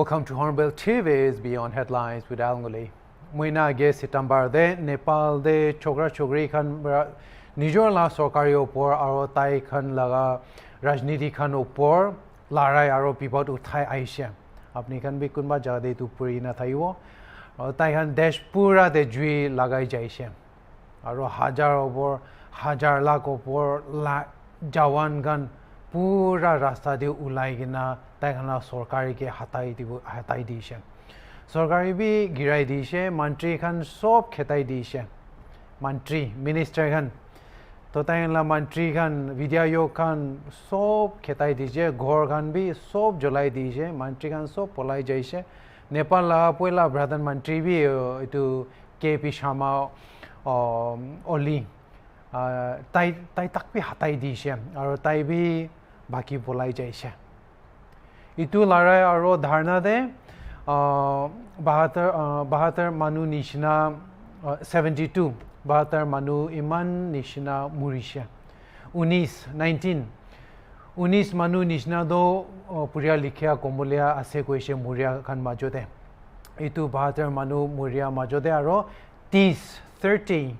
Welcome to Hornbill TV's Beyond Headlines with Ngullie. Muina ge September de Nepal de chokra chokri khan nijor la sarkari opor aro tai khan laga rajniti khan opor larai aro pipot uthai aisha. Apni khan bi kunba jaga de tu puri na thaiwo. Aro tai khan desh pura de jui lagai jaishe. Aro hajar lakh opor la jawan khan pura rasta de ulai gina tai khan la sarkari ke hatai dishe. Sarkari bi girai dishe, mantri khan sob khetai dishe. Mantri, minister khan. To tai khan la mantri khan, vidyayo khan sob khetai dishe, ghor khan bi sob jolai dishe, mantri khan sob polai jaishe. Nepal la poila pradhan mantri bi itu KP Sharma Oli. Tai tak bi hatai dishe, aro tai bi baki polai jaishe. Itu larai aro dharna de 72 manu nishna 72 72 manu iman nishna murisha 19 manu nishna do puria likhya kombolia ase koise muria khan majode itu 72 manu muria majode aro 30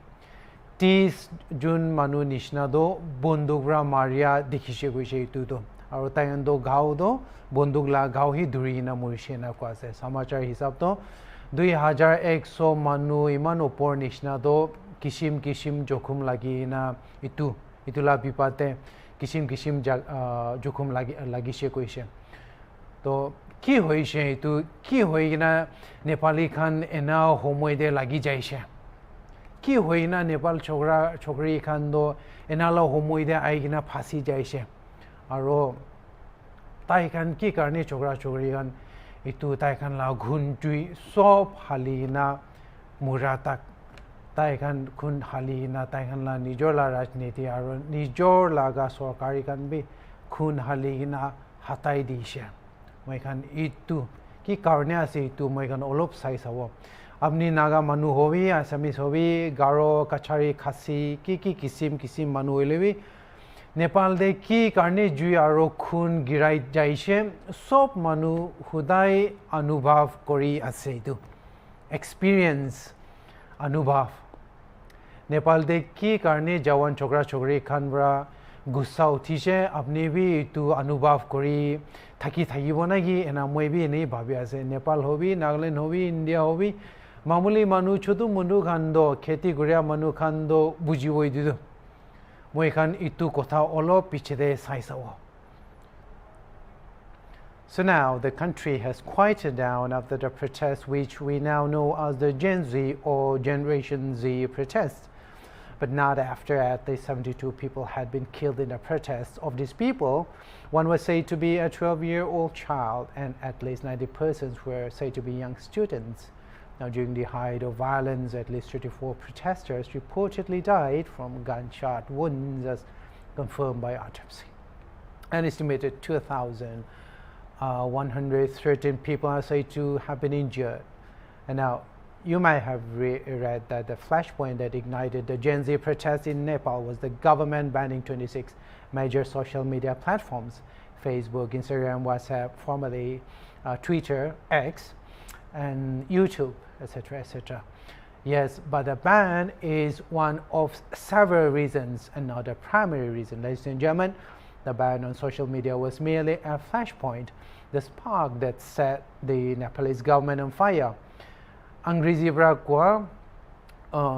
jun manu nishna do bondugra maria dikhishe koise itu do aro tayan do gao do bonduk la gao hi duri na murishe na ko ase samachar hisab to 2100 manu iman opor nishna do kishim jokhum lagi na itula bipate kishim jokhum lagi she koise to ki hoise itu ki hoina Nepali khan ena homoi de lagi jaise ki hoina Nepal chokri khan do ena la homoi de aigina phasi jaise aro tai khan ki karne chokra chokri khan itu tai khan la ghun tui sob halina muratak tai khan khun halina tai khan la nijor la rajniti aro nijor laga sarkari khan bi khun halina hatai dishe moi khan itu ki karne ase itu moi khan olop sai sawo apni naga manu hobi asamis hobi garo kachari khasi ki kisim manu hoilebi Nepal de ki karne jui aro khun girai jaishe sob manu hudai anubhav kori ase itu experience anubhav Nepal de ki karne jawan chokra chokri khan bra gussa uthise apni bi itu anubhav kori thaki bonagi ena moi bi nei bhabi ase Nepal hobi Nagaland hobi India hobi mamuli manu chotu mundu khan do kheti guria manu khan do buji boi didu moi khan itu kotha olo pichede saisawo. So now the country has quieted down after the protests which we now know as the Gen Z or Generation Z protests, but not after at least 72 people had been killed in the protests. Of these people, one was said to be a 12-year-old child and at least 90 persons were said to be young students. Now, during the height of violence, at least 34 protesters reportedly died from gunshot wounds, as confirmed by autopsy. An estimated 2,113 people are said to have been injured. And now, you might have read that the flashpoint that ignited the Gen Z protests in Nepal was the government banning 26 major social media platforms: Facebook, Instagram, WhatsApp, formerly Twitter, X, and YouTube, etc. Yes, but the ban is one of several reasons and not the primary reason. Ladies and gentlemen, the ban on social media was merely a flashpoint, the spark that set the Nepalese government on fire. Angrezi bra ko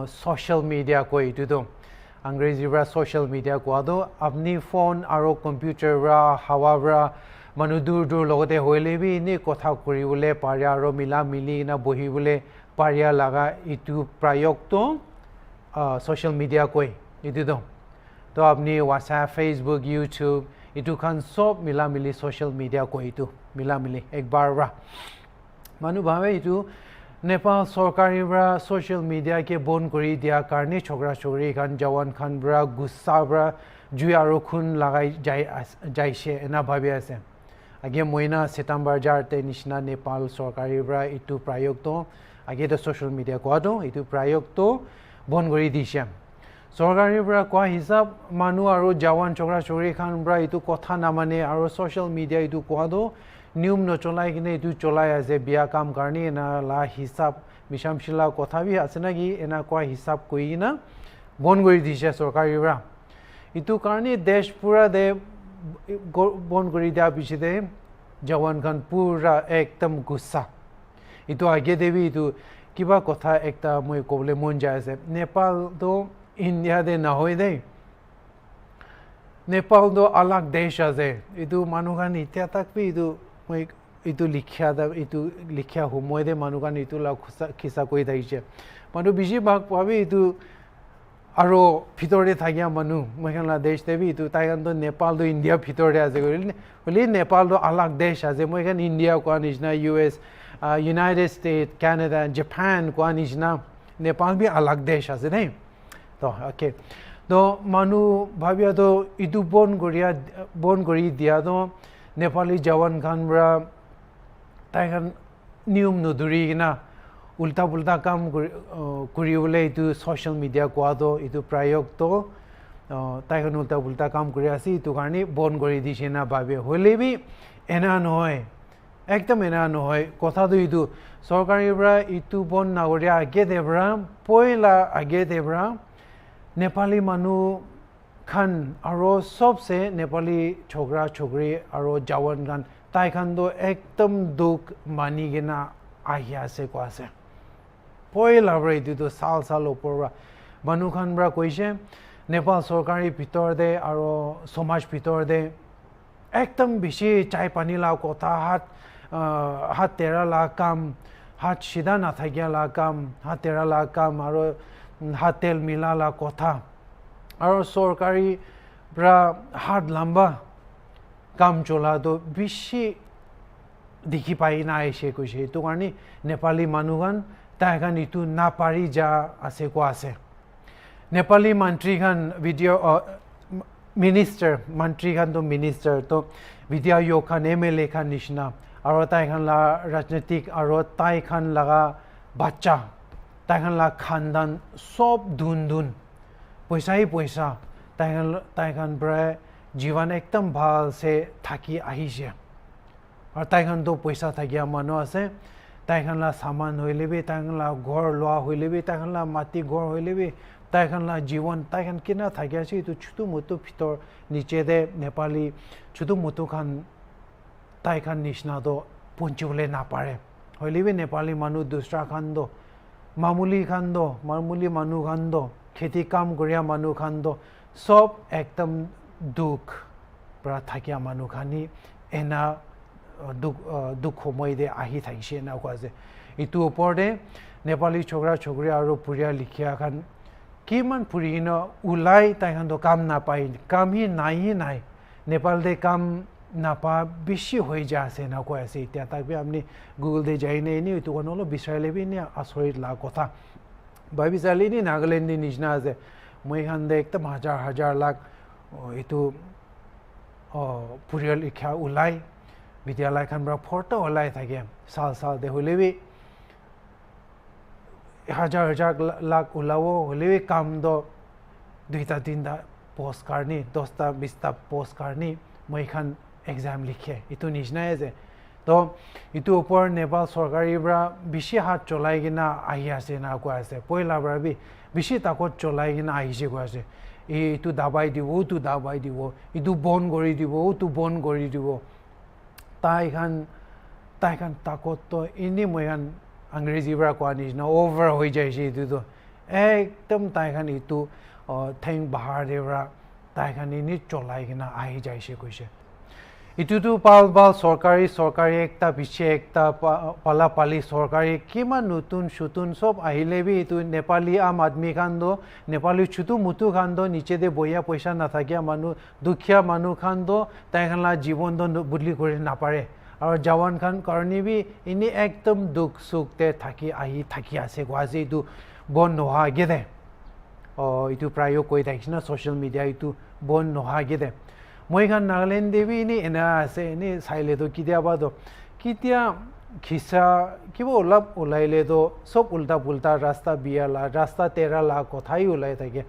social media ko itu do Angrezi bra social media ko do apni phone aro computer ra hawa bra manu dur logote hoile bi ni kotha kori bole paria ro mila mili na bohi bole paria laga itu prayog to social media koi itu do to apni WhatsApp, Facebook, YouTube itu khan sob mila mili social media ko itu mila mili ek bar ra manu bhave itu Nepal sarkari bra social media ke bon kori dia karne chokra chokri khan jawan khan bra gussa bra jui aro khun lagai jaise ena bhabi ase age moina September jarte nishna Nepal sarkari bra itu prayog to age the social media ko do itu prayog to bon gori dishe sarkari bra ko hisab manu aro jawan chokra chokri khan bra itu kotha namane aro social media itu ko do নিয়ম নচলাই কিনে এইটো চলাই আছে বিয়া কাম কাৰণে এনা লা হিচাপ মিছামছিলা কথা বি আছে নাকি এনা কোৱা হিচাপ কৰি কিনা বন্ধ কৰি দিছে চৰকাৰীৰ পৰা এইটো কাৰণে দেশ পুৰা দে বন্ধ কৰি দিয়াৰ পিছতে জৱান খান পুৰা একদম গুচ্ছা এইটো আগে দেবি এইটো কিবা কথা একটা মই ক'বলৈ মন যায় আছে নেপালটো ইণ্ডিয়াতে নহয় দেই নেপালটো আলাগ দেশ আছে এইটো মানুহখান এতিয়া তাকবি এইটো মই এইটো লিখা সময়তে মানুহখান এইটো খিচা কৰি থাকিছে মানুহ বেছিভাগ পাবি এইটো আৰু ভিতৰতে থাকিয়া মানুহ মইখানলা দেশ দেবি এইটো তাইখানতো নেপালটো ইণ্ডিয়াৰ ভিতৰতে আছে বুলি নেপালটো আলাগ দেশ আছে মইখান ইণ্ডিয়া কোৱা নিচিনা US United States Canada Japan কোৱা নিচিনা নেপাল বি আলাগ দেশ আছে দেই তো অ'কে তো মানুহ ভাবিয়াতো এইটো বন্ধ কৰি দিয়াতো নেপালী জৱান খান পৰা তাইখান নিয়ম নধৰি কিনা উল্টা পুল্টা কাম কৰিবলৈ এইটো ছ'চিয়েল মিডিয়া কোৱাটো এইটো প্ৰায়তো তাইখান উল্টা পুল্টা কাম কৰি আছে এইটো কাৰণে বন্ধ কৰি দিছে না ভাবে হ'লে বি এনা নহয় একদম এনা নহয় কথাটো এইটো চৰকাৰীৰ পৰা এইটো বন্ধ নকৰি আগেতে পৰা পইলা আগেতে পৰা নেপালী মানুহ খান আৰু চবচে নেপালী ছোকৰা ছোকৰী আৰু জৱান খান তাইখানতো একদম দুখ মানি কিনা আহি আছে কোৱা আছে পইলা পৰা এইটোতো চাল ওপৰৰ পৰা মানুহ খান পৰা কৈছে নেপাল চৰকাৰী ভিতৰতে আৰু সমাজ ভিতৰতে একদম বেছি চাই পানী লা কথা হাত তেৰা লা কাম হাত চিধা নাথাকিয়া লা কাম হাত তেৰা লা কাম আৰু হাত তেল মিলা লা কথা আৰু চৰকাৰী পৰা হাত লম্বা কাম চলাটো বেছি দেখি পাই না আহিছে কৈছে এইটো কাৰণে নেপালী মানুহখান তাইখান এইটো নাপাৰি যা আছে কোৱা আছে নেপালী মন্ত্ৰীখান মন্ত্ৰীখানতো মিনিষ্টাৰ তো বিধায়ক খান MLA খান নিচিনা আৰু তাইখান লা ৰাজনৈতিক আৰু তাইখান লগা বাচ্চা তাইখান লা খানদান চব ধুন পইচা তাইখান পৰা জীৱন একদম ভালছে থাকি আহিছে আৰু তাইখানতো পইচা থাকিয়া মানুহ আছে তাইখান লা সামান হইলে বি তাইখান লা ঘৰ লোৱা হইলে বি তাইখান লা মাটি ঘৰ হইলে বি তাইখান লা জীৱন তাইখান কিনা থাকি আছে এইটো ছোটো মোটো ভিতৰ নিচেতে নেপালী ছোটো মোটো খান তাইখান নিচিনাতো পঞ্চিবলৈ নাপাৰে হইলে বি নেপালী মানুহ দুসৰা খানতো মামুলি মানুহ খানতো খেতি কাম কৰিয়া মানুহ খানতো সব একদম দুখ পৰা থাকিয়া মানুহ খানি এনা দুখ সময়তে আহি থাকিছে না কোৱা যে এইটো ওপৰতে নেপালী ছোকৰা ছোকৰী আৰু পৰিয়াল লিখিয়া খান কিমান ফুৰি কিনে ওলাই তাইখানতো কাম নাপায় কামহি নাই নেপালতে কাম নাপা বেছি হৈ যায় আছে না কৈ আছে এতিয়া তাকবি আপুনি গুগলতে যাই নে এনে এইটো কাৰণে অলপ বিচাৰিলে বি নে আচৰিত লা কথা ভাবি চালি নি নাগালেণ্ডৰ নিচিনা আছে মইখান দে একদম হাজাৰ লাখ এইটো পৰিয়াল লিখা ওলাই বিদ্যালয় খান পৰা ফটো ওলাই থাকে সাল দে হলে বি হাজাৰ লাখ ওলাব হলে বি কাম দ 2-3 পোষ্ট কাৰণে 10-20 পোষ্ট কাৰণে মইখান এক্সাম লিখে এইটো নিচিনাই আছে তো এইটো ওপৰ নেপাল চৰকাৰীৰ পৰা বেছি হাত চলাই কিনা আহি আছে না কোৱা আছে পইলা পৰা বি বেছি তাকত চলাই কিনা আহিছে কোৱা আছে এইটো দাবাই দিব ওটো দাবাই দিব এইটো বন্ধ কৰি দিব ওটো বন্ধ কৰি দিব তাইখান তাকততো এনেই মইখান আংগ্ৰেজীৰ পৰা কোৱা নিচিনা অভাৰ হৈ যাইছে এইটোতো একদম তাইখান এইটো ঠেং বাহাৰৰ পৰা তাইখান এনেই চলাই কিনা আহি যাইছে কৈছে এইটোতো পাল চৰকাৰী একটা পিছে একটা পালি চৰকাৰী কিমান নতুন সব আহিলে বি এইটো নেপালী আম আদমি খানতো নেপালী ছোটো মোটো খানতো নিচেতে বহিয়া পইচা নাথাকিয়া মানুহ দুখীয়া মানুহ খানতো তাইখানলা জীৱনটো বদলি কৰি নাপাৰে আৰু জৱান খান কাৰণে বি এনেই একদম দুখ সুখতে থাকি আছে কোৱা যে এইটো বন্ধ নোহোৱা আগেতে এইটো প্ৰায় কৈ থাকিছে না ছ'চিয়েল মিডিয়া এইটো বন্ধ নোহোৱা আগেতে মইখান নাগালেণ্ড দেবি এনেই এনা আছে এনেই চাইলেতো কেতিয়া খিচা কিবা অলপ ওলাইলেতো চব উল্টা পুল্টা ৰাস্তা বিয়ালা ৰাস্তা তেৰালা কথাই ওলাই থাকে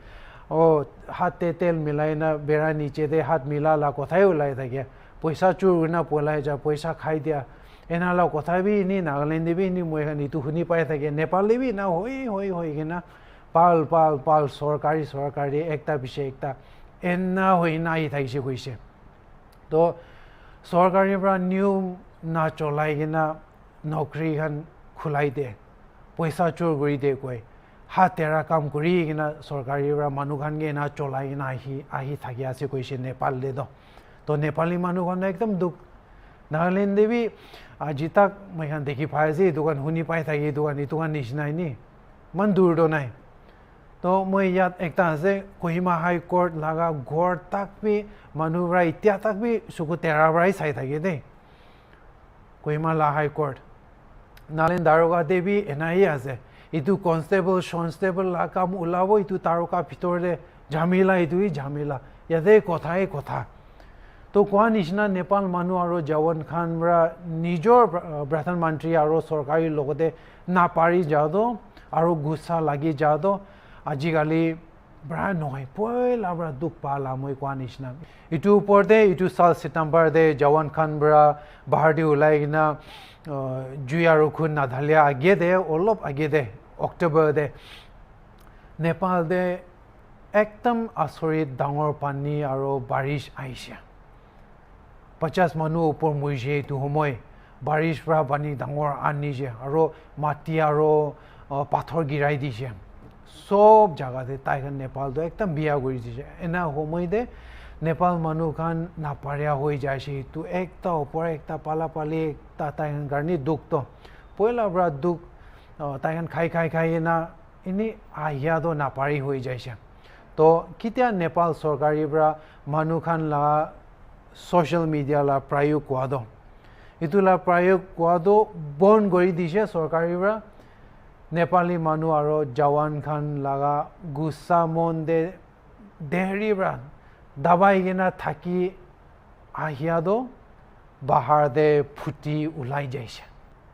হাতে তেল মিলাই না বেৰা নিচেতে হাত মিলালা কথাই ওলাই থাকে পয়সা চুৰ না পলাই যা পয়সা খাই দিয়া এনালা কথা বি নি নাগালেণ্ড বি নি মই ইটো শুনি পাই থাকে নেপালী বি না হৈ কিনা পাল চৰকাৰী একটা পিছে একটা এনা হৈ না আহি থাকিছে কৈছে তো চৰকাৰীৰ পৰা নিয়ম না চলাই কিনা নকৰিখান খোলাই দিয়ে পইচা চোৰ কৰি দিয়ে কয় হাতেৰা কাম কৰি কিনা চৰকাৰীৰ পৰা মানুহখানকে না চলাই কিনা আহি থাকি আছে কৈছে নেপাললে তো নেপালী মানুহখন একদম দুখ নাগালেণ্ড বি আজি তাক মই এখন দেখি পাই আছে এই দোকান শুনি পাই থাকি এই দোকান নিচিনাই নি ইমান দূৰতো নাই তো মই ইয়াত একটা আছে কহিমা হাই কোৰ্ট লগা ঘৰ তাক বি মানুহবোৰে এতিয়া তাক বি চকু তেৰাৰ পৰাই চাই থাকে দেই কহিমা লা হাই কোৰ্ট নাগালেণ্ড দাৰোগা দেৱী এনাই আছে ইটো কনষ্টেবল লা কাম ওলাব ইটো তাৰোকা ভিতৰতে ঝামেলা ইটোই ঝামেলা ইয়াতে কথাই কথা তো কোৱা নিচিনা নেপাল মানুহ আৰু জৱান খানৰা নিজৰ প্ৰধানমন্ত্ৰী আৰু চৰকাৰীৰ লগতে নাপাৰি যাওঁতো আৰু গুচা লাগি যাওঁতো আজিকালি ব্ৰা নহয় পইলা ব্ৰা দুখ পালা মই কোৱা নিচিনা ইটো ওপৰতে ইটো সাল ছেপ্টেম্বৰতে জৱান খানৰা বাহিৰ দি ওলাই কিনা জুই আৰু খুন নাঢালিয়া অলপ আগে দে অক্টোবৰতে নেপালতে একদম আচৰিত ডাঙৰ পানী আৰু বাৰিছ আহিছে 50 মানুহ ওপৰ মৰিছে এইটো সময় বাৰিছ পৰা পানী ডাঙৰ আনিছে আৰু মাটি আৰু পাথৰ গিৰাই দিছে সব জায়গাতে তাইখান নেপালটো একদম বিয়া কৰি দিছে এনা সময়তে নেপাল মানুহখান নাপাৰিয়া হৈ যাইছে এইটো একটা ওপৰ একটা পালাপালি একটা তাইখান কাৰণে দুখটো পইলা পৰা দুখ তাইখান খাই না এনে আহিয়াতো নাপাৰি হৈ যাইছে তো কেতিয়া নেপাল চৰকাৰীৰ পৰা মানুহখান লা social media la prayog koado itula prayog koado bon gori dise sarkari ra nepali manu aro jawan khan laga gussa monde dehri ra dabai gena thaki ahiado bahar de phuti ulai jaise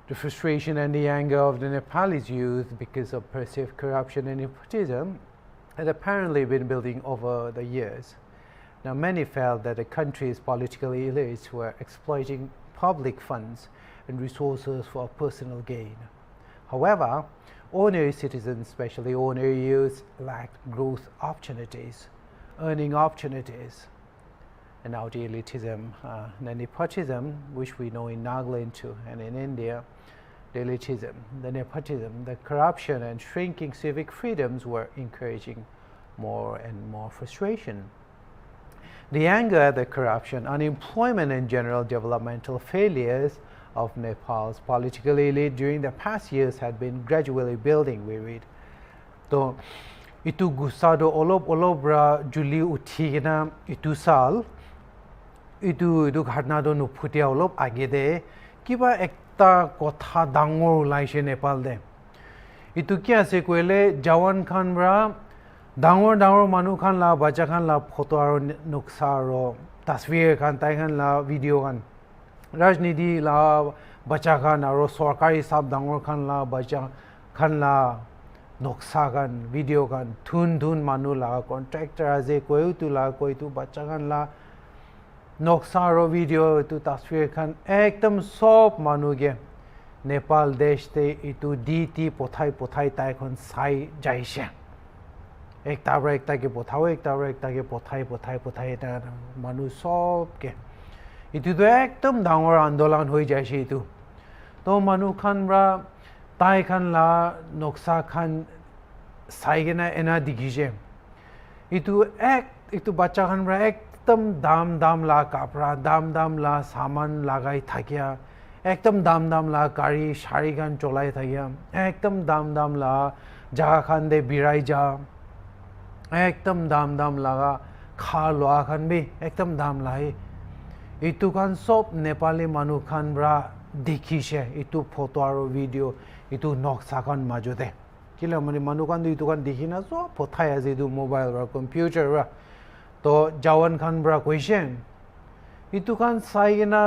the frustration and the anger of the Nepalese youth because of perceived corruption and nepotism had apparently been building over the years. Now, many felt that the country's political elites were exploiting public funds and resources for personal gain. However, ordinary citizens, especially ordinary youth, lacked growth opportunities, earning opportunities. And now the elitism, the nepotism, which we know in Nagaland too, and in India, the elitism, the nepotism, the corruption and shrinking civic freedoms were encouraging more and more frustration. The anger at the corruption, unemployment and general developmental failures of Nepal's political elite during the past years had been gradually building, we read. So, itu gusado olop ra juli uthi na itu sal, itu ghatna do nuphutia olop age de, kiba ekta kotha dangor ulaise Nepal de. Itu ki ase koile Jawan Khan ra ডাঙৰ মানুহ খান লা বাচ্চা খান লা photo আৰু নক্সা আৰু তসবিৰ খান তাই খান লা ভিডিঅ' খান ৰাজনীতি লা বাচ্চা খান আৰু চৰকাৰী সাব ডাঙৰ খান লা বাচ্চা খান লা নক্সা খান ভিডিঅ' খান ধুন মানুহ লা কন্ট্ৰাক্টৰ আজি কৈতো বাচ্চা খান লা নক্সা আৰু ভিডিঅ' এইটো তসবিৰ খান একদম সব মানুহকে নেপাল দেশতে এইটো ডিটি পঠাই তাইখন চাই যাইছে একটা के पठाओ একটা के पठाई এটা মানুহ সবকে ইটো একদম ডাঙৰ আন্দোলন হৈ যাইছে ইটো তো মানুহ খান ৰা তাই খান লা নক্সা খান চাই কিনা এনা দেখিছে ইটো বাচ্চা খান ৰা একদম দাম লা কাপড়া দাম লা সামান লাগাই থাকিয়া একদম দাম লা গাড়ী শাৰী খান চলাই থাকিয়া একদম দাম লা জাগা খান দে বিৰাই যা একদম দাম লাগা খা লোৱা খান বি একদম দাম লাই ইটো খান সব নেপালী মানুহ খান ৰা দেখিছে ইটো ফটো আৰু ভিডিঅ' ইটো নক্সা খান মাজতে কিলে মানে মানুহ খান ইটো খান দেখি না সব পঠাই আছে ইটো মোবাইল বা কম্পিউটাৰ ৰা তো জাৱান খান ৰা কৈছে ইটো খান চাই কিনা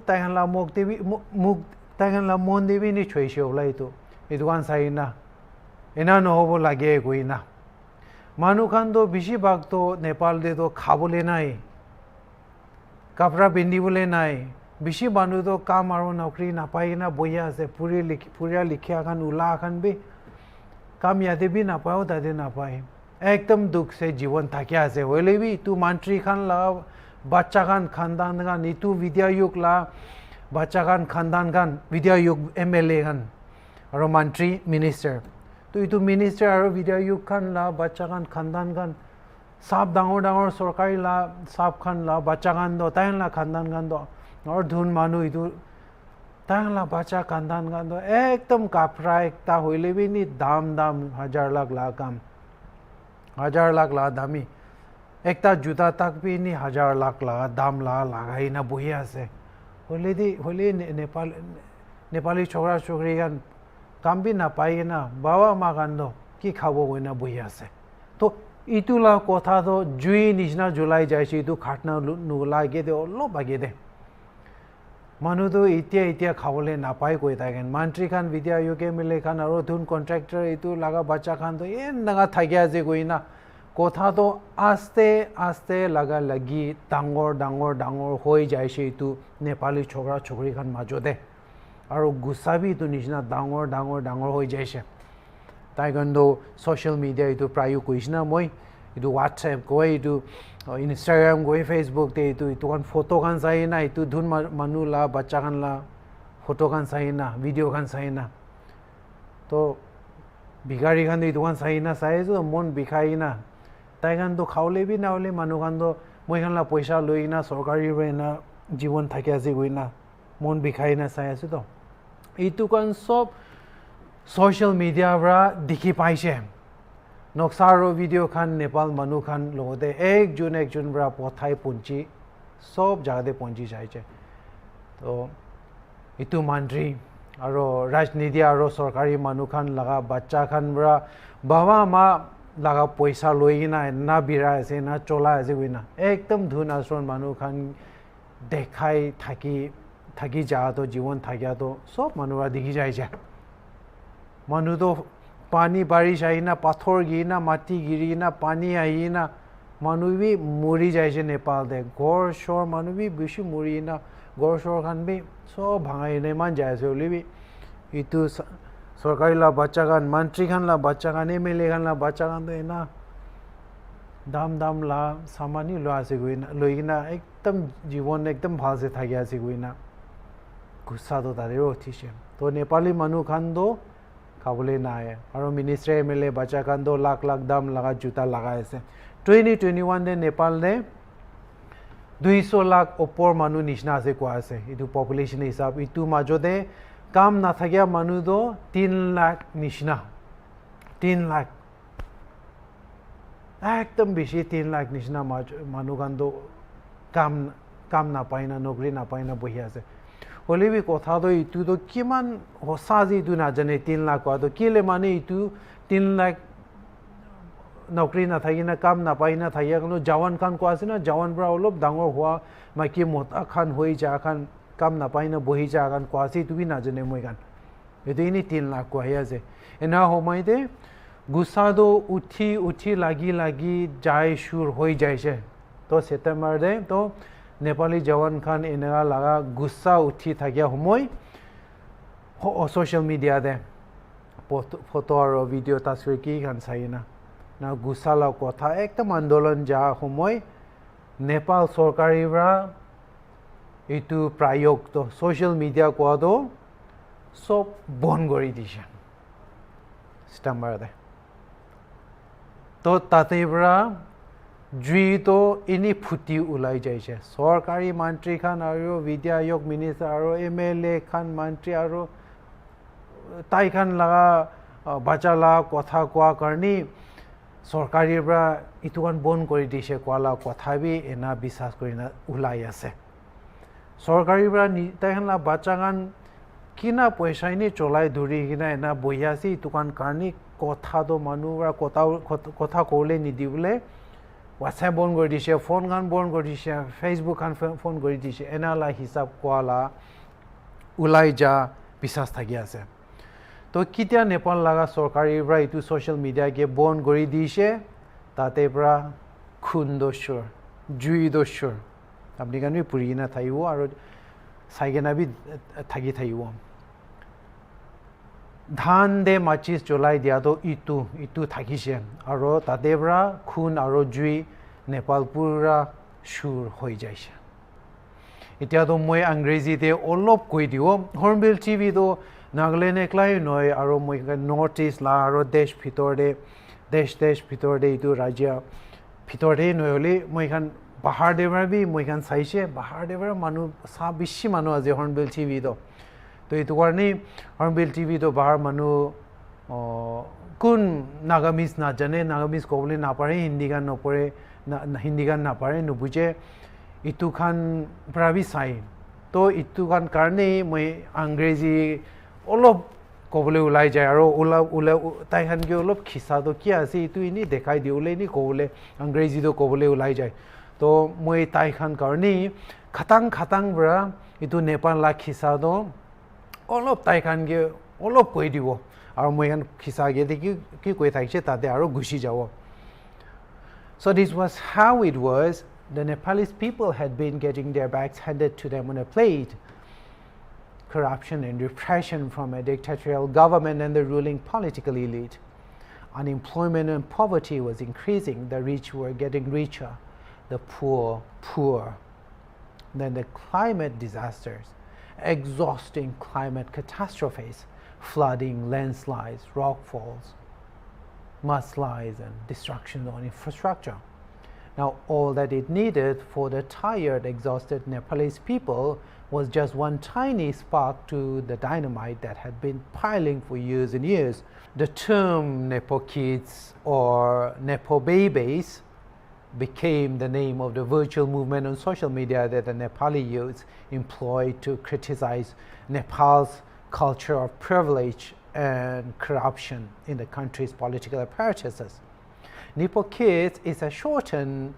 তাই খান লা মোক তাই খান লা মন দেৱী নি থৈছে ওলাই ইটো খান চাই না এনা নহ'ব লাগে গৈ না মানুহ খান তো বেছিভাগ তো নেপাল দে তো খাবলে নাই kapra pindibole nai bishi manu to kam aro naukri napai na boya ase pura likhya khan ula khan bi kam yate bi napao tade napai ekdam dukh se jivan thakya ase hoile bi tu mantri khan la bacha khan khandan khan itu vidya yug la bacha khan khandan khan vidya yug MLA khan aro mantri minister to itu minister aro vidya yug khan la bacha khan khandan khan sab dangor sarkari la sab khan la bacha khan do tayan la khandan khan do और धुन मानु इदु तांगला बच्चा कांदान गांदो एकदम कापरा एकता होइले भी नि दाम 1000 लाख काम 1000 लाख दामी एकता जूता तक भी नि 1000 लाख दाम लगाई ना बोहिया से होले नेपाली छोकरा छोकरी गान काम भी ना पाई ना बाबा मा गांदो की खाबो गइना बोहिया से तो इतुला कोथा तो जुई निजना जुलाई जाइछि इतु खाटना नुलागे दे ओलो बागे दे মানুহ তো এতিয়া খাবলে নাপায় কই থাকেন মন্ত্রী খান বিদ্যা ইউকে মিলে খান আর ধুন কন্ট্রাক্টর ইতু লাগা বাচ্চা খান তো এ নাগা থাকিয়া যে কই না কথা তো আস্তে আস্তে লাগা লাগি ডাঙর হয়ে যাইছে ইতু নেপালি ছোকরা ছোকরি খান মাজতে আর গুসাবি তো নিচিনা ডাঙর হয়ে যাইছে তাই গন্ধ সোশ্যাল মিডিয়া ইতু প্রায় কইছ না মই ইতু হোয়াটসঅ্যাপ কই ইতু Instagram goi Facebook te itu kan photo kan sai na itu dhun manu la bacha kan la photo kan sai na video kan sai na to bigari kan itu kan sai na sai jo mon bikhai na tai kan to khaule bi na ole manu kan to moi kan la paisa loi na sarkari re na jibon thake ase goi na mon bikhai na sai ase to itu kan sob social media ra dikhi paise নক্সাৰো video খান নেপাল মানুহ খান লগতে একজন বৰা পথাই পঞ্চি সব জায়গাতে পঞ্চি যাইছে তো ইটো মন্ত্ৰী আৰু ৰাজনীতি আৰু চৰকাৰী মানুহ খান লগা বাচ্চা খান বৰা বাবা মা লগা পইচা লৈ না বিৰা আছে না চলা আছে গৈ না একদম ধুন আচৰণ মানুহ খান দেখাই থাকি যাওয়াতো জীবন থাকিয়াতো সব মানুহরা দেখি যাইছে মানুহ তো पानी बारिश आई ना पाथर गिरी ना माटी गिरी ना पानी आई ना मानु भी मरी जाए नेपाल दे घर शोर मानु भी बेसि मरी ना घर शोर खान भी सब भांगाई नहीं मान जाए भी इतु सरकारी ला बच्चा खान मंत्री खान ला बच्चा खान MLA खान ला बच्चा खान तो ना दाम ला सामानी लो आसे गई ना लोई ना एकदम जीवन एकदम भाल से था गया से गई ना गुस्सा तो तारे उठी से तो नेपाली मानु खान दो খাবলে না আয়ে আৰু মিনিষ্টাৰ MLA বাচ্চা খান 2 লাখ দাম লাগা জুতা লাগাইছে 2021 দে নেপাল দে 200 লাখ ওপৰ মানুহ নিচনা আছে কোৱা আছে ইটো পপুলেশন হিসাব ইটো মাজতে কাম না থাকিয়া মানুহ দো 3 লাখ নিচনা 3 লাখ একদম বেশি 3 লাখ নিচনা মানুহ খান দো কাম না পায় না নকৰি না পায় না বহি আছে होले भी कथा तो इतु तो किमान होसा जी इतु ना जाने 3 लाख को तो केले माने इतु 3 लाख नौकरी ना थाई ना काम ना पाई ना थाई कनो जवान खान को आसे ना जवान बरा ओलब डांगर हुआ माकी मोता खान होई जा खान काम ना पाई ना बही जा खान को आसे इतु भी ना जाने मोय खान इतु इनी 3 लाख को आया जे एना होमाय दे गुस्सा दो उठी लागी जाय शुर होई जाय छे तो सितंबर दे तो नेपाली जवान खान एनेगा लगा गुस्सा उठी থাকিয়া সময় সোশ্যাল মিডিয়া দে ফটো আর ভিডিও তাসবির কি খান চাই না গুস্সা লা কথা একদম আন্দোলন যা সময় নেপাল সরকারিরা ইটু প্রায়োগ তো সোশ্যাল মিডিয়া কোয়াদো সব বন্ধ করে দিছে সিস্টেমার দে তো তাতেইরা জুই তো ইনি ফুটি ওলাই যাইছে সরকারি মন্ত্রী খান আৰু বিধায়ক মিনিষ্টাৰ আৰু MLA খান মন্ত্ৰী আৰু তাই খান লাগা বাচালা কথা কোৱা কাৰণে সৰকাৰিৰ পৰা ইটো খান বন্ধ কৰি দিছে কোৱালা কথা বি এনা বিশ্বাস কৰি না ওলাই আছে সৰকাৰিৰ পৰা তাই খান বাচ্চা খান কিনা পইচাই নি চলাই ধৰি কিনা এনা বহিয়াছি ইটো খান কাৰণে কথা তো মানুহৰা কথা কলে নিদিবলে WhatsApp বন্ধ করে দিছে ফোন খান বন্ধ করে দিছে Facebook খান ফোন করে দিছে এনালা হিসাব কোয়ালা উলাই যা বিশ্বাস থাকি আছে তো কিতিয়া নেপাল লাগা সরকারি পৰা ইটো সোশ্যাল মিডিয়াকে বন্ধ কৰে দিছে তাতে পৰা খুন দস্যুৰ জুই দস্যুৰ apni kan bi puri na thaiwo aro saigena bi thagi thaiwo dhan de machis jolai dia do itu thagise aro tadebra khun aro jui Nepal pura shur hoi jaise etia do moi angrezi de olop koi diwo Hornbill TV do Nagaland eklai noi aro moi north east la aro desh bhitor de itu rajya bhitor de noi hole moi kan bahar debra bi moi kan saise bahar debra manu sa bishi manu aje Hornbill TV do to itu karni Hornbill TV do bahar manu kun Nagamis na jane Nagamis kobole na pare Hindi gan no pare Hindi gan na pare no buje itu kan prabi sai to itu kan karne moi angrezi olop kobole ulai jai aro ula tai han ge olop khisa do kya ase itu ini dekhai diule ni kobole angrezi do kobole ulai jai to moi tai khan karne khatang bra itu Nepal la khisa do olop tai khan ge olop koi dibo aro moi kan khisa ge de ki koi thaise tade aro gushi jawo. So this was how it was. The Nepalese people had been getting their backs handed to them on a plate. Corruption and repression from a dictatorial government and the ruling political elite. Unemployment and poverty was increasing. The rich were getting richer, the poor poorer. Then the climate disasters, exhausting climate catastrophes, flooding, landslides, rockfalls, mudslides, and destruction on infrastructure. Now, all that it needed for the tired, exhausted Nepalese people was just one tiny spark to the dynamite that had been piling for years and years. The term Nepo kids or Nepo babies became the name of the virtual movement on social media that the Nepali youth employed to criticize Nepal's culture of privilege and corruption in the country's political apparatuses. Nepo kids is a shortened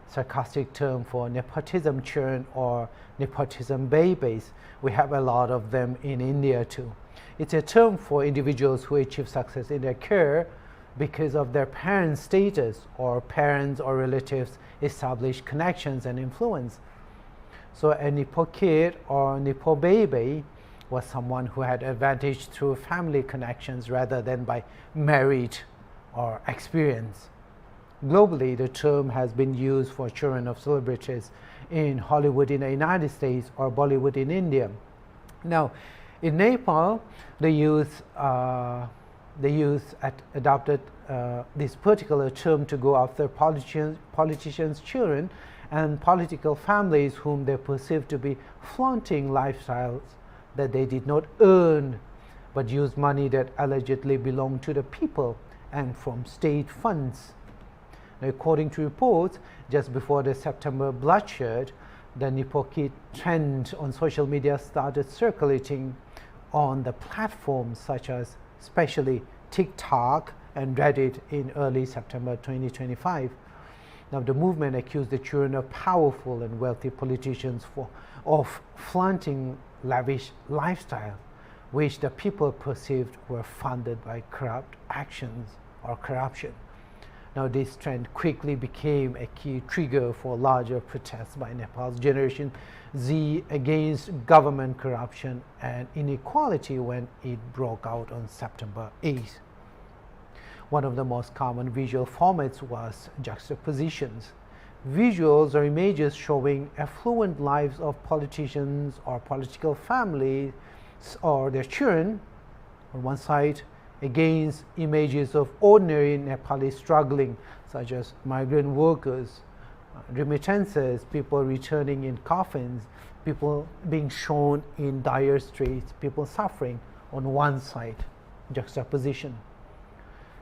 sarcastic term for nepotism children or nepotism babies. We have a lot of them in India too. It's a term for individuals who achieve success in their career because of their parents' status or parents or relatives' established connections and influence. So a Nepo kid or Nepo baby was someone who had advantage through family connections rather than by merit or experience. Globally, the term has been used for children of celebrities in Hollywood in the United States or Bollywood in India. Now, in Nepal, the youth adopted this particular term to go after politicians' children and political families whom they perceived to be flaunting lifestyles that they did not earn but used money that allegedly belonged to the people and from state funds. Now, according to reports, just before the September bloodshed, the Nepo kid trend on social media started circulating on the platforms such as especially TikTok and Reddit in early September 2025. Now, the movement accused the children of powerful and wealthy politicians of flaunting lavish lifestyle, which the people perceived were funded by corrupt actions or corruption. Now, this trend quickly became a key trigger for larger protests by Nepal's Generation Z against government corruption and inequality when it broke out on September 8th. One of the most common visual formats was juxtapositions. Visuals or images showing affluent lives of politicians or political families or their children on one side against images of ordinary Nepali struggling, such as migrant workers, remittances, people returning in coffins, people being shown in dire straits, people suffering on one side, juxtaposition,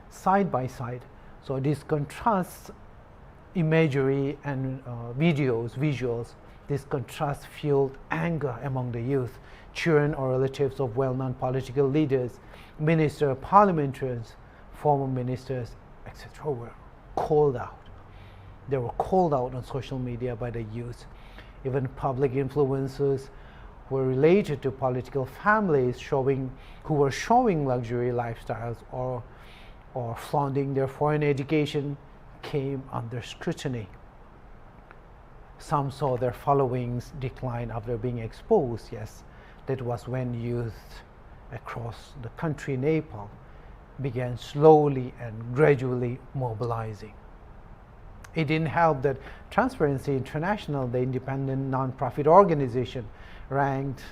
side by side. So this contrasts imagery and visuals. This contrast fueled anger among the youth. Children or relatives of well-known political leaders, ministers, parliamentarians, former ministers, etc. were called out. They were called out on social media by the youth. Even public influencers were related to political families who were showing luxury lifestyles or flaunting their foreign education came under scrutiny. some saw their followings decline after being exposed. Yes, that was when youth across the country, Nepal, began slowly and gradually mobilizing. It didn't help that Transparency International, the independent non-profit organization, ranked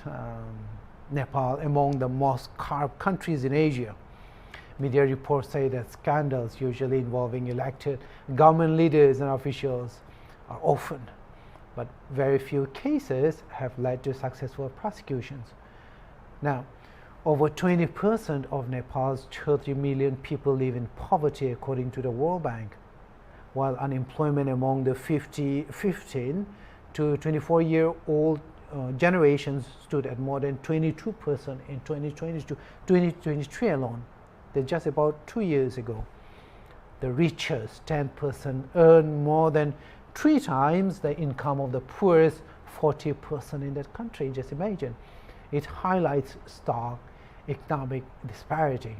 Nepal among the most corrupt countries in Asia. Media reports say that scandals, usually involving elected government leaders and officials, are often, but very few cases have led to successful prosecutions. Now, over 20% of Nepal's 30 million people live in poverty, according to the World Bank, while unemployment among the 15 to 24-year-old generations stood at more than 22% in 2023 alone. That's just about 2 years ago. The richest 10% earn more than 3 times the income of the poorest 40% in that country. Just imagine. It highlights stark economic disparity.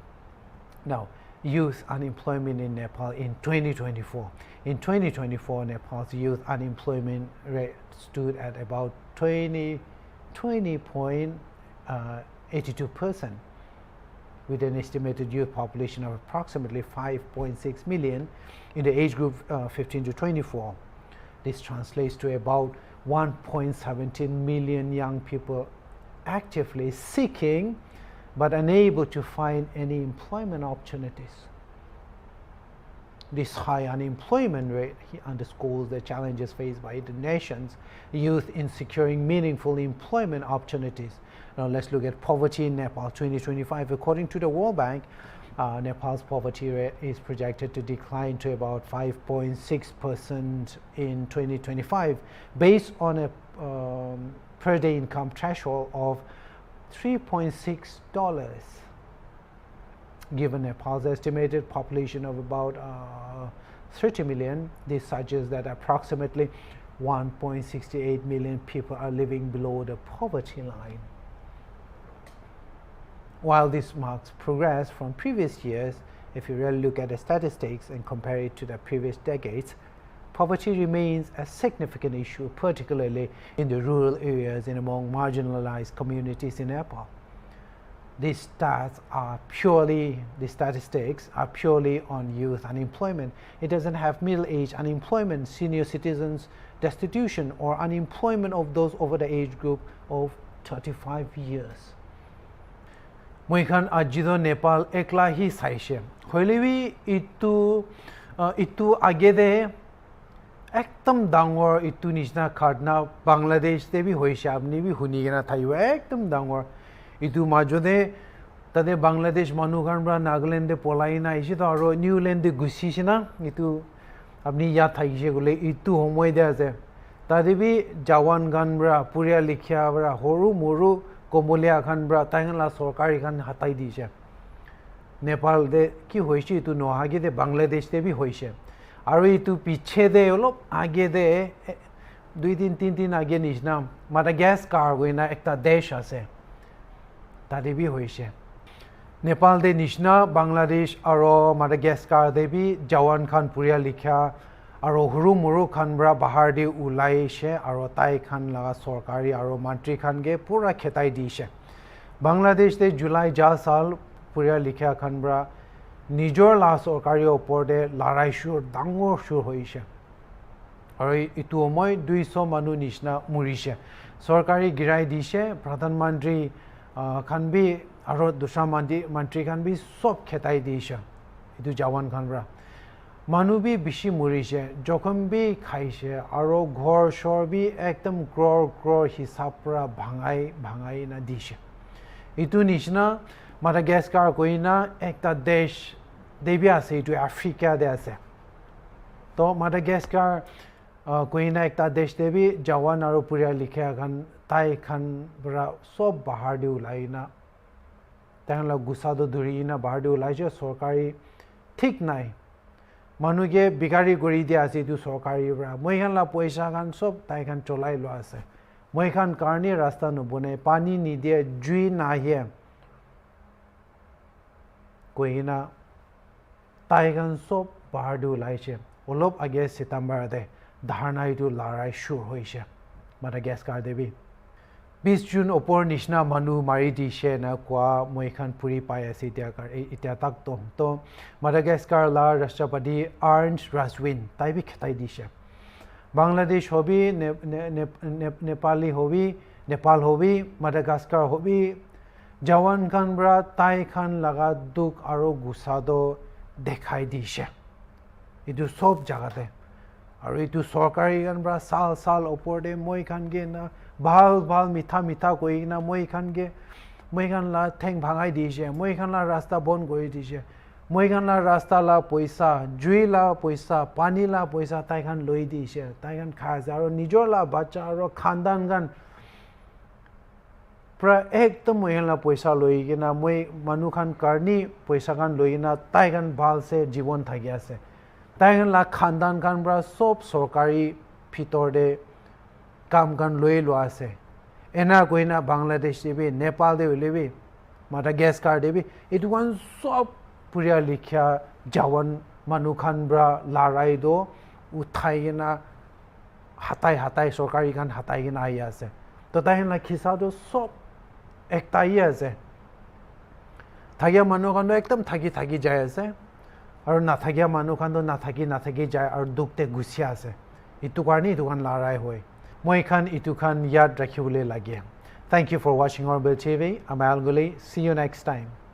Now, youth unemployment in Nepal in 2024. In 2024, Nepal's youth unemployment rate stood at about 20.82%, with an estimated youth population of approximately 5.6 million in the age group 15 to 24. This translates to about 1.17 million young people actively seeking but unable to find any employment opportunities. This high unemployment rate underscores the challenges faced by the nation's youth in securing meaningful employment opportunities. Now let's look at poverty in Nepal 2025. According to the World Bank, Nepal's poverty rate is projected to decline to about 5.6% in 2025, based on a per day income threshold of $3.6. Given Nepal's estimated population of about 30 million, this suggests that approximately 1.68 million people are living below the poverty line. While this marks progress from previous years, if you really look at the statistics and compare it to the previous decades, poverty remains a significant issue, particularly in the rural areas and among marginalized communities in Nepal. These statistics are purely on youth unemployment. It doesn't have middle-age unemployment, senior citizens destitution, or unemployment of those over the age group of 35 years. Moikhan ajido Nepal ekla hi saishe. Hoilebi itu agede ekdam dangor itu nishna khadna Bangladesh te bhi hoise apni bhi hunigena thaiwa ekdam dangor itu majode tade Bangladesh manukhan bra Nagaland polaina ise to aro New Land gusi sina itu apni ya thaise gole itu homoi de ase tade bhi jawan gan bra puria likhya bra horu moru komolia khan bra taingla sarkari khan hatai dise Nepal de ki hoise itu no age de Bangladesh te bhi hoise aro itu piche de olop age de 2-3 age nishna Madagascar goina ekta desh ase tade bhi hoise Nepal de nishna Bangladesh aro Madagascar de bhi jawan khan puria likhya aro huru muru khan bra bahar de ulai she aro tai khan laga sarkari aro mantri khan ge pura khetai dise Bangladesh de July ja sal puria likhya khan bra nijor la sarkari opor de larai shur dangor shur hoise aro itu omoi 200 manu nishna murise sarkari girai dise pradhan mantri khan bhi aro dusra mantri khan bhi sob khetai dise itu jawan khan bra manu bhi bishi murise jokhom bhi khaise aro ghor shor bhi ekdam crore hisab pra bhangai na dise itu nishna Madagascar koina ekta desh debi ase itu Africa de ase to Madagascar koina ekta desh debi jawan aro puria likhya khan tai khan bra sob bahar de ulai na tangla gusado duri na bahar de ulai je sarkari thik nai manuge bigari gori dia ase tu sarkari bra moikhan la paisa khan sob tai khan cholai lo ase moikhan karni rasta no bone pani ni de jui na he koina tai khan sob bahar de ulai che olop age September de ধাৰণা এইটো লৰাই চুৰ হৈছে Madagascar দেৱী 20 June ওপৰ নিচিনা মানুহ মাৰি দিছে না কোৱা মই এখন ফুৰি পাই আছোঁ এতিয়া তাক তো মাডাগাস্কাৰ লা ৰাষ্ট্ৰপতি আৰ্নষ্ট ৰাজউইন তাই বি খেতাই দিছে বাংলাদেশ হবি নেপালী হবি নেপাল হবি মাডাগাস্কাৰ হবি জৱান খান ব্ৰা তাই খান লগা দুখ আৰু গুচাটো দেখাই দিছে এইটো সব জাগাতে আৰু এইটো চৰকাৰী গান ব্ৰা সাল ওপৰতে মই খানগে না ভাল মিঠা কৈ না মই খান লা ঠেং ভাঙাই দিছে মই খান লা ৰাস্তা বন্ধ কৰি দিছে মই খান লা ৰাস্তা লা পইচা জুই লা পইচা পানী লা পইচা তাই খান লৈ দিছে তাই খান খাই আছে আৰু নিজৰ লা বাচ্চা আৰু খানদান গান প্ৰায় একদম মই খান লা পইচা লৈ কিনা মই মানুহ খান কাৰণে পইচা খান লৈ কিনা তাই খান ভালছে জীৱন থাকি আছে তাই খান লা খানদান খান পৰা সব চৰকাৰী ভিতৰতে কাম গান লৈ লোৱা আছে এনা কৈনা বাংলাদেশ দেৱী নেপাল দেৱী মাডাগাস্কাৰ দেৱী এইটো গান সব পুৰিয়া লিখা জৱান মানুহ খান ব্ৰা লৰাই দো উঠাই কিনা হাতাই চৰকাৰী গান হাতাই কিনা আহি আছে তো তাই খান লা খিচাটো সব একটাই আছে থাকিয়া মানুহ খান একদম থাকি যায় আছে আৰু নাথাকিয়া মানুহ খান নাথাকি যায় আৰু দুখতে গুচি আছে এইটো কাৰণে এইটো গান লৰাই হয় মই এইটো খান ইয়াদ ৰাখিবলৈ লাগে Thank you for watching our TV. I'm Ngullie. See you next time.